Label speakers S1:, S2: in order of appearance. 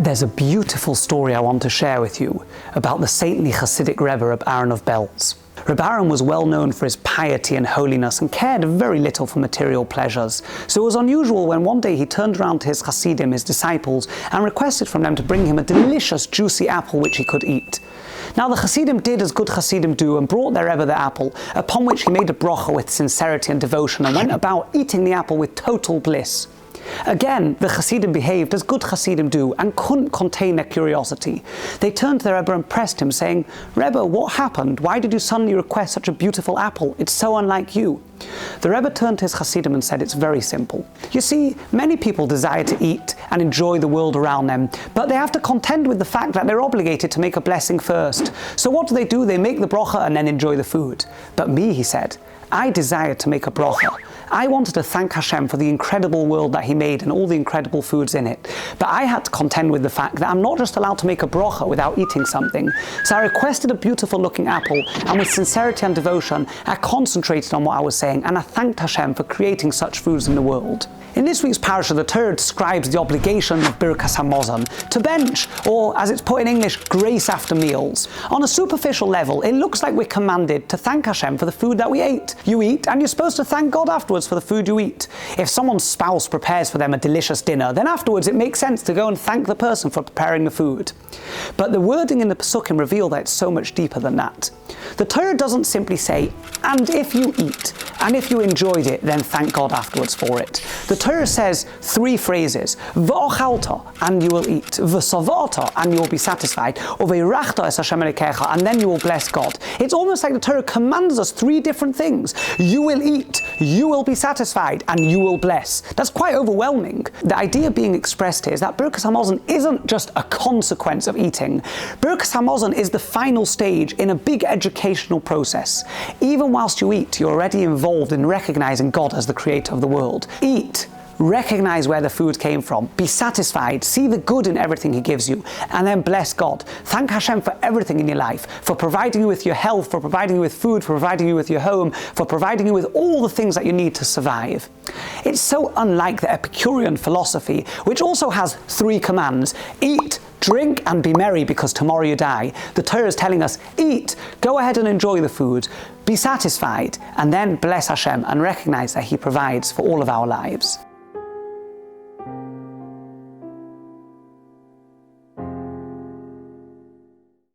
S1: There's a beautiful story I want to share with you about the saintly Hasidic Rebbe Reb Aaron of Belz. Reb Aaron was well known for his piety and holiness and cared very little for material pleasures. So it was unusual when one day he turned around to his Hasidim, his disciples, and requested from them to bring him a delicious, juicy apple which he could eat. Now the Hasidim did as good Hasidim do and brought their Rebbe the apple, upon which he made a bracha with sincerity and devotion and went about eating the apple with total bliss. Again, the Hasidim behaved as good Hasidim do and couldn't contain their curiosity. They turned to their Rebbe and pressed him, saying, "Rebbe, what happened? Why did you suddenly request such a beautiful apple? It's so unlike you." The Rebbe turned to his Hasidim and said, "It's very simple. You see, many people desire to eat and enjoy the world around them, but they have to contend with the fact that they're obligated to make a blessing first. So what do? They make the bracha and then enjoy the food. But me," he said, "I desire to make a bracha. I wanted to thank Hashem for the incredible world that He made and all the incredible foods in it. But I had to contend with the fact that I'm not just allowed to make a bracha without eating something. So I requested a beautiful looking apple, and with sincerity and devotion, I concentrated on what I was saying, and I thanked Hashem for creating such foods in the world." In this week's parsha, the Torah describes the obligation of Birkas HaMazon, to bench, or as it's put in English, grace after meals. On a superficial level, it looks like we're commanded to thank Hashem for the food that we ate. You eat, and you're supposed to thank God afterwards for the food you eat. If someone's spouse prepares for them a delicious dinner, then afterwards it makes sense to go and thank the person for preparing the food. But the wording in the Pesukim reveal that it's so much deeper than that. The Torah doesn't simply say, "And if you eat, and if you enjoyed it, then thank God afterwards for it." The Torah says three phrases: "V'ochalta," and you will eat; "V'savata," and you will be satisfied; or "V'irachta es Hashem Elokecha," and then you will bless God. It's almost like the Torah commands us three different things. You will eat, you will be satisfied, and you will bless. That's quite overwhelming. The idea being expressed here is that Birkas HaMazon isn't just a consequence of eating. Birkas HaMazon is the final stage in a big educational process. Even whilst you eat, you're already involved in recognizing God as the creator of the world. Eat. Recognize where the food came from, be satisfied, see the good in everything He gives you, and then bless God. Thank Hashem for everything in your life, for providing you with your health, for providing you with food, for providing you with your home, for providing you with all the things that you need to survive. It's so unlike the Epicurean philosophy, which also has three commands: eat, drink, and be merry, because tomorrow you die. The Torah is telling us, eat, go ahead and enjoy the food, be satisfied, and then bless Hashem and recognize that He provides for all of our lives.